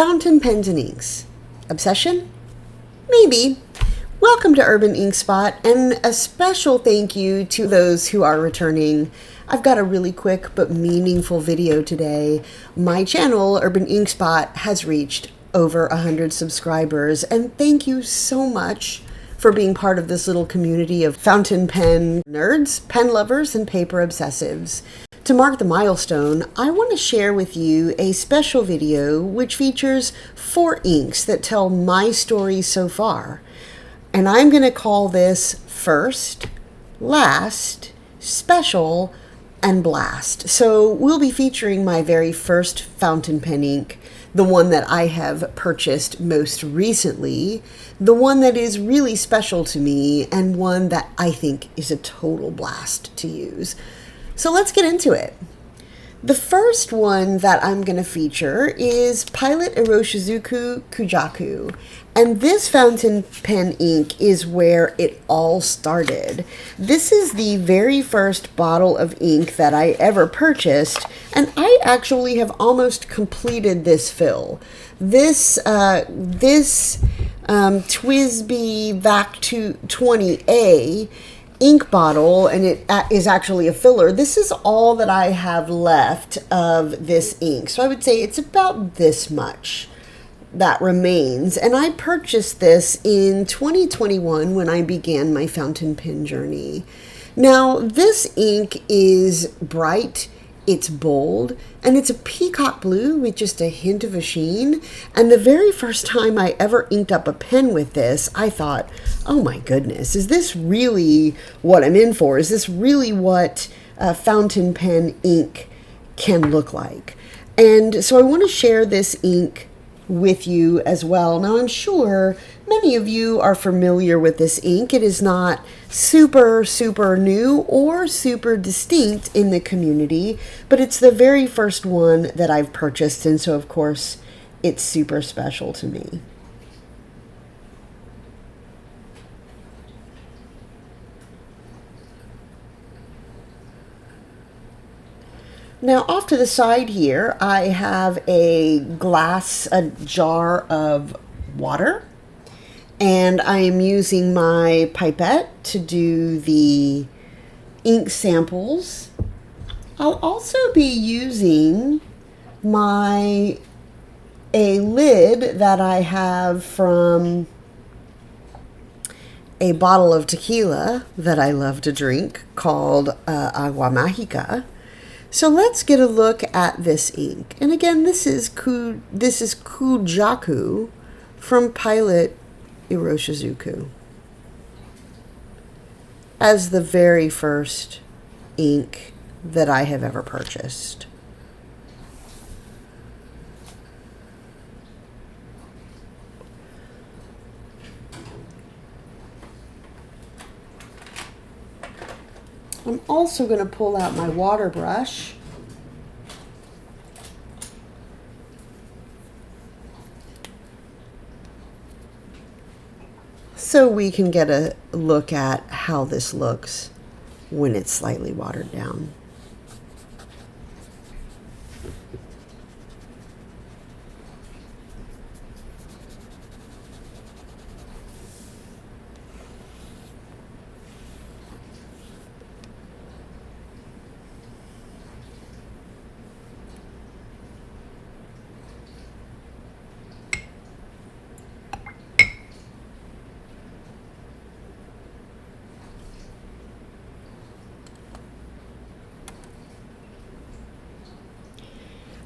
Fountain pens and inks. Obsession? Maybe. Welcome to Urban Ink Spot, and a special thank you to those who are returning. I've got a really quick but meaningful video today. My channel, Urban Ink Spot, has reached over 100 subscribers, and thank you so much for being part of this little community of fountain pen nerds, pen lovers, and paper obsessives. To mark the milestone, I want to share with you a special video which features 4 inks that tell my story so far. And I'm going to call this First, Last, Special, and Blast. So we'll be featuring my very first fountain pen ink, the one that I have purchased most recently, the one that is really special to me, and one that I think is a total blast to use. So let's get into it. The first one that I'm going to feature is Pilot Iroshizuku Ku-Jaku. And this fountain pen ink is where it all started. This is the very first bottle of ink that I ever purchased, and I actually have almost completed this fill. This TWSBI VAC 20A ink bottle, and it is actually a filler. This is all that I have left of this ink. So I would say it's about this much that remains. And I purchased this in 2021 when I began my fountain pen journey. Now, this ink is bright, it's bold, and it's a peacock blue with just a hint of a sheen. And the very first time I ever inked up a pen with this, I thought, oh my goodness, is this really what I'm in for? Is this really what fountain pen ink can look like? And so I want to share this ink with you as well. Now, I'm sure many of you are familiar with this ink. It is not super new or super distinct in the community, but it's the very first one that I've purchased, and so of course it's super special to me. Now, off to the side here, I have a jar of water, and I am using my pipette to do the ink samples. I'll also be using a lid that I have from a bottle of tequila that I love to drink called Agua Mágica. So let's get a look at this ink. And again, this is Ku-Jaku from Pilot Iroshizuku as the very first ink that I have ever purchased. I'm also going to pull out my water brush. So we can get a look at how this looks when it's slightly watered down.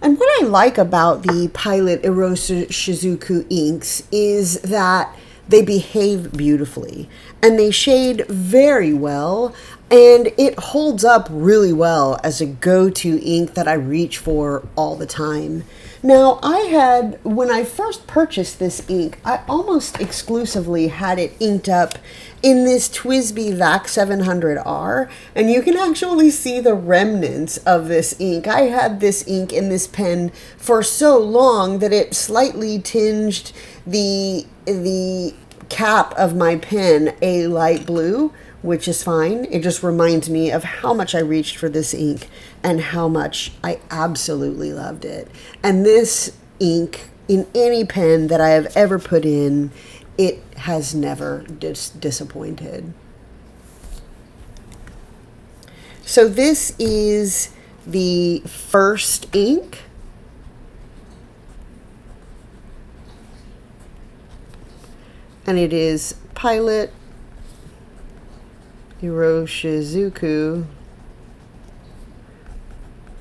And what I like about the Pilot Iroshizuku inks is that they behave beautifully and they shade very well, and it holds up really well as a go-to ink that I reach for all the time. Now, when I first purchased this ink, I almost exclusively had it inked up in this TWSBI VAC 700R, and you can actually see the remnants of this ink. I had this ink in this pen for so long that it slightly tinged the cap of my pen a light blue, which is fine. It just reminds me of how much I reached for this ink and how much I absolutely loved it. And this ink in any pen that I have ever put in, it has never disappointed. So this is the first ink. And it is Pilot Iroshizuku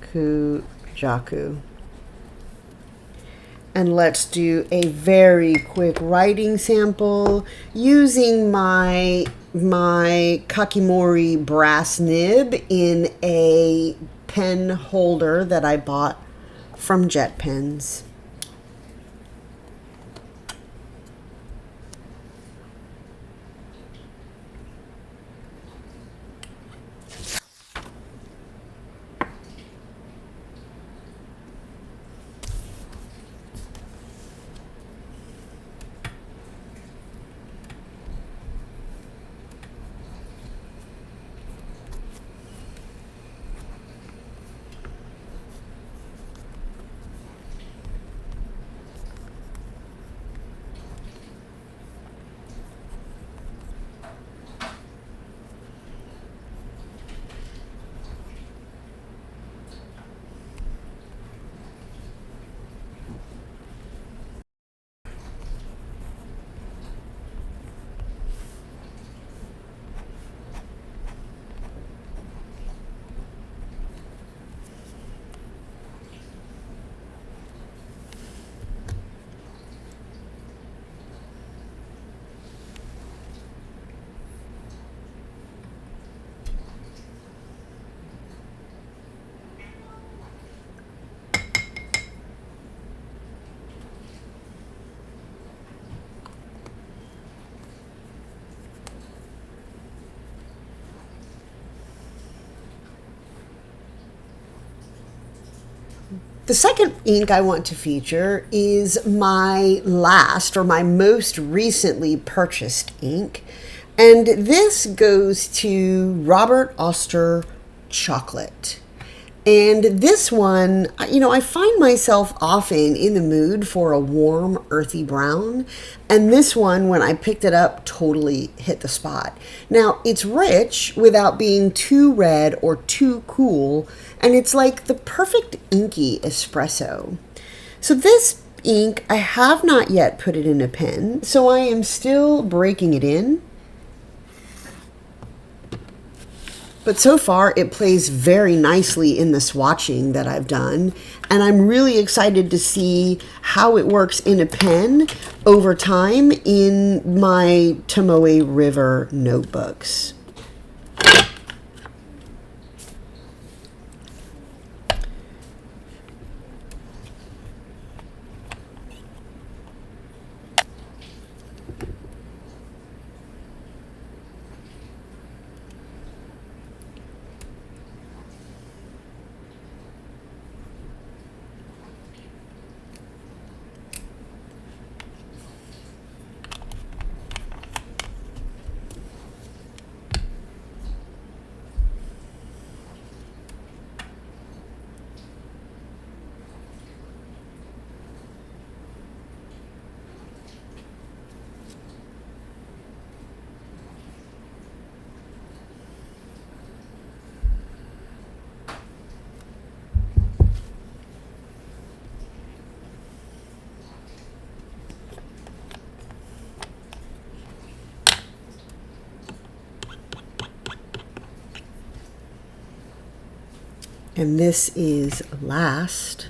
Ku-Jaku. And let's do a very quick writing sample using my Kakimori brass nib in a pen holder that I bought from Jet Pens. The second ink I want to feature is my last or my most recently purchased ink. And this goes to Robert Oster Chocolate. And this one, I find myself often in the mood for a warm, earthy brown. And this one, when I picked it up, totally hit the spot. Now, it's rich without being too red or too cool. And it's like the perfect inky espresso. So this ink, I have not yet put it in a pen. So I am still breaking it in. But so far, it plays very nicely in the swatching that I've done. And I'm really excited to see how it works in a pen over time in my Tomoe River notebooks. And this is last.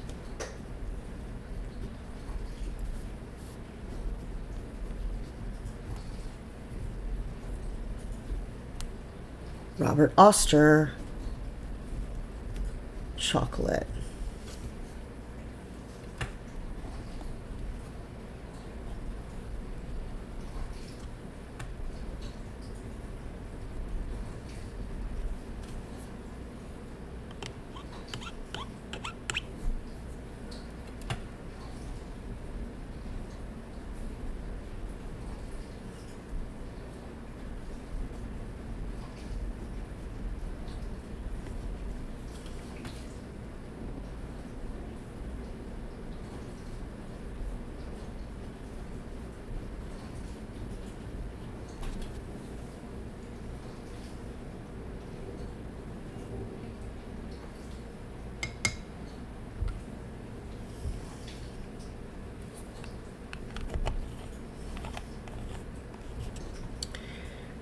Robert Oster Chocolate.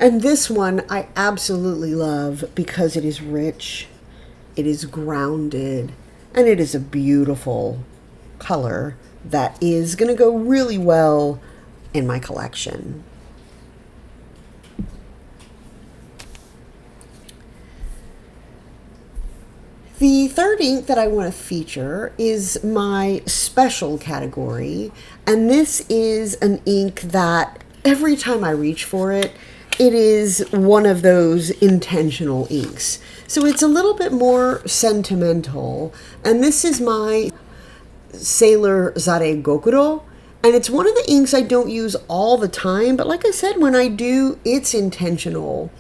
And this one I absolutely love because it is rich, it is grounded, and it is a beautiful color that is going to go really well in my collection. The third ink that I want to feature is my special category, and this is an ink that every time I reach for it, it is one of those intentional inks. So it's a little bit more sentimental, and this is my Sailor Zare Gokuro. And it's one of the inks I don't use all the time, but like I said, when I do, it's intentional.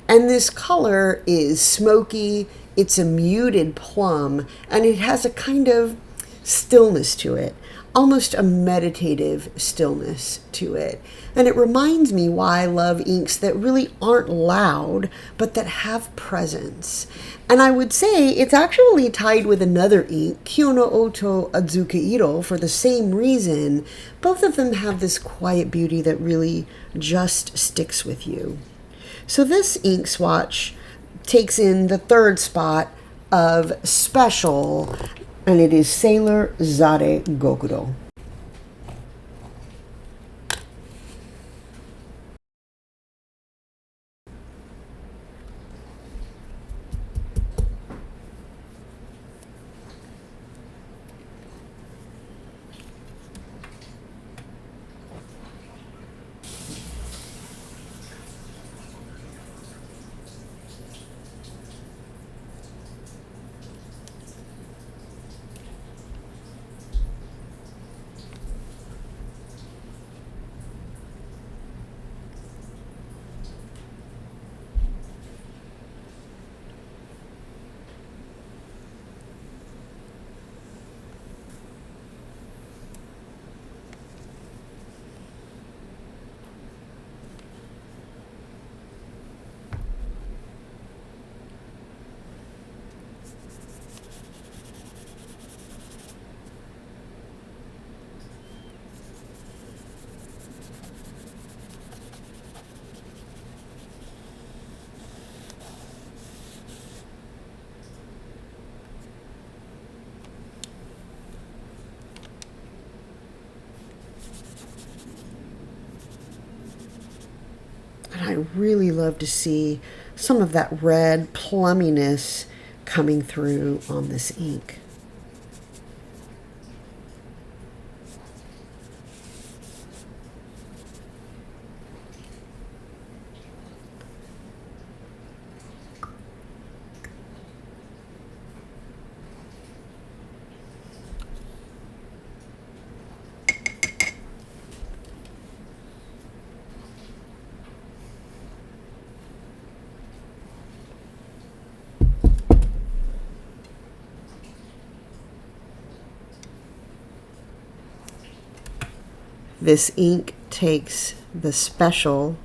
And this color is smoky, it's a muted plum, and it has a kind of stillness to it, almost a meditative stillness to it. And it reminds me why I love inks that really aren't loud, but that have presence. And I would say it's actually tied with another ink, Kyono Oto Azukeiro, for the same reason. Both of them have this quiet beauty that really just sticks with you. So this ink swatch takes in the third spot of special, and it is Sailor Zare Gokuro. And I really love to see some of that red plumminess coming through on this ink. This ink takes the special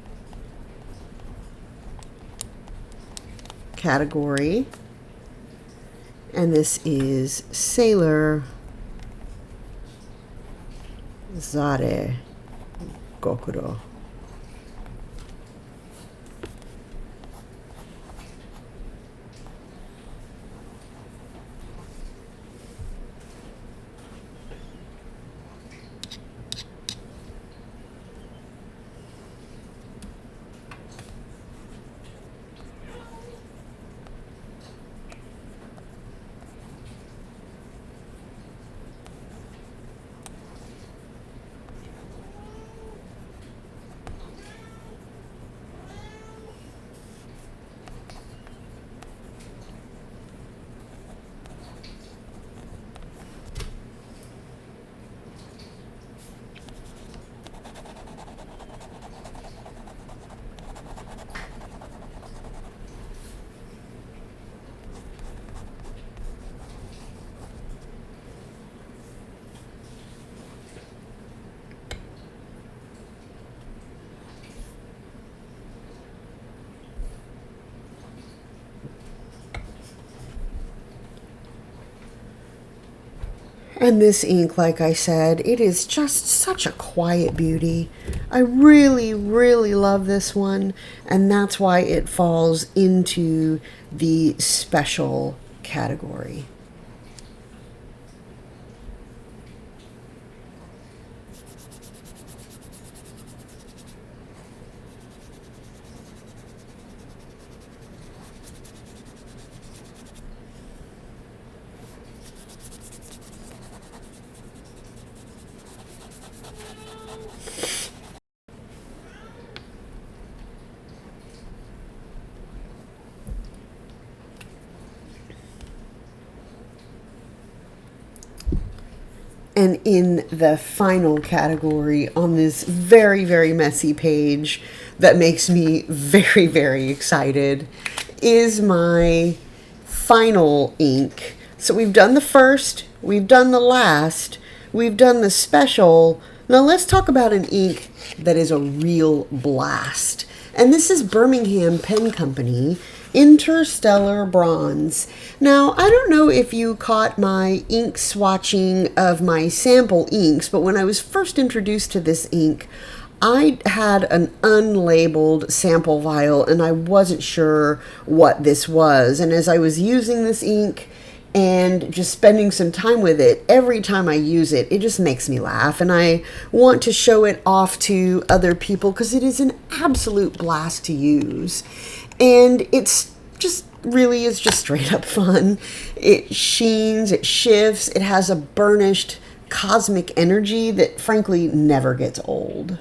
category, and this is Sailor Zare Gokuro. And this ink, like I said, it is just such a quiet beauty. I really, really love this one, and that's why it falls into the special category. And in the final category on this very, very messy page that makes me very, very excited is my final ink. So we've done the first, we've done the last, we've done the special. Now let's talk about an ink that is a real blast. And this is Birmingham Pen Company, Interstellar Bronze. Now, I don't know if you caught my ink swatching of my sample inks, but when I was first introduced to this ink, I had an unlabeled sample vial and I wasn't sure what this was. And as I was using this ink and just spending some time with it, every time I use it, it just makes me laugh. And I want to show it off to other people because it is an absolute blast to use. And it's just really is just straight up fun. It sheens, it shifts, it has a burnished cosmic energy that frankly never gets old.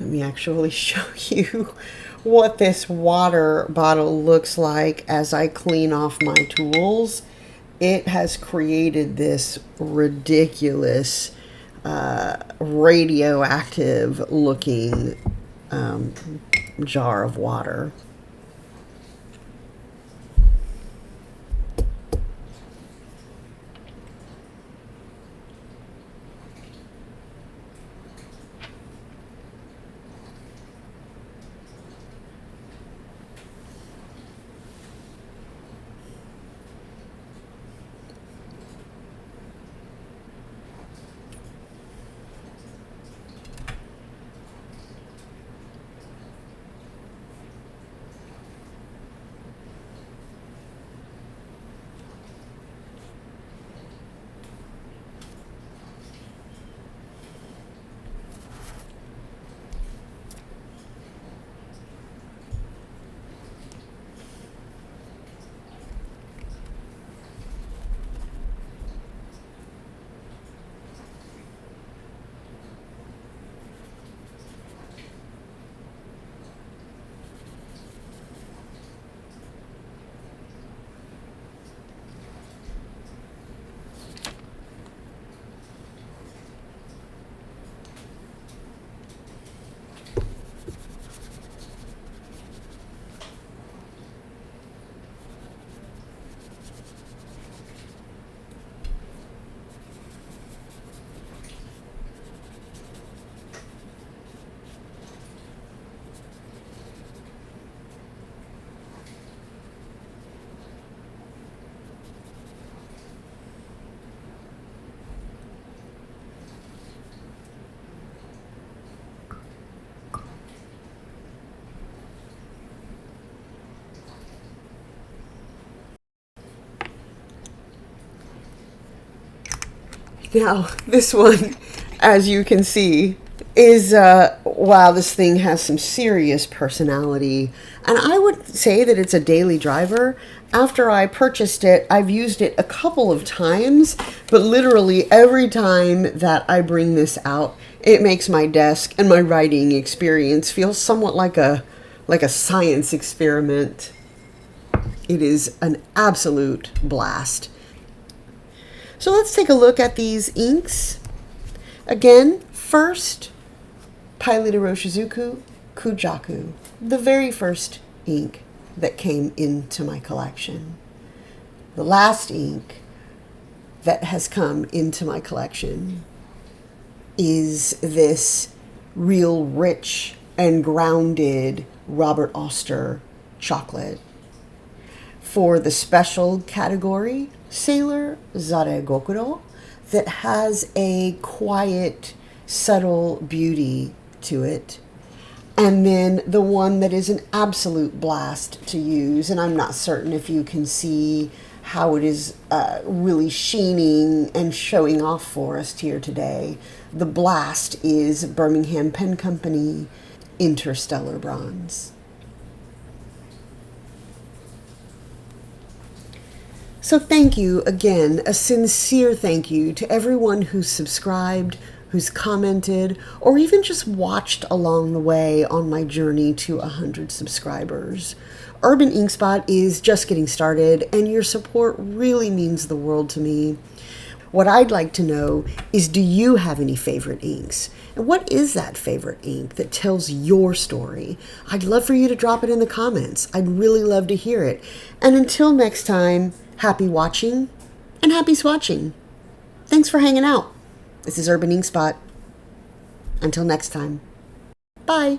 Let me actually show you what this water bottle looks like as I clean off my tools. It has created this ridiculous radioactive looking jar of water. Now, this one, as you can see, is, wow, this thing has some serious personality. And I would say that it's a daily driver. After I purchased it, I've used it a couple of times, but literally every time that I bring this out, it makes my desk and my writing experience feel somewhat like a science experiment. It is an absolute blast. So let's take a look at these inks. Again, first, Pilot Iroshizuku Ku-Jaku, the very first ink that came into my collection. The last ink that has come into my collection is this real rich and grounded Robert Oster chocolate. For the special category, Sailor Zare Gokuro, that has a quiet, subtle beauty to it. And then the one that is an absolute blast to use, and I'm not certain if you can see how it is really sheening and showing off for us here today. The blast is Birmingham Pen Company Interstellar Bronze. So thank you again, a sincere thank you to everyone who's subscribed, who's commented, or even just watched along the way on my journey to 100 subscribers. Urban Ink Spot is just getting started, and your support really means the world to me. What I'd like to know is, do you have any favorite inks? And what is that favorite ink that tells your story? I'd love for you to drop it in the comments. I'd really love to hear it. And until next time, happy watching and happy swatching. Thanks for hanging out. This is Urban Ink Spot. Until next time. Bye.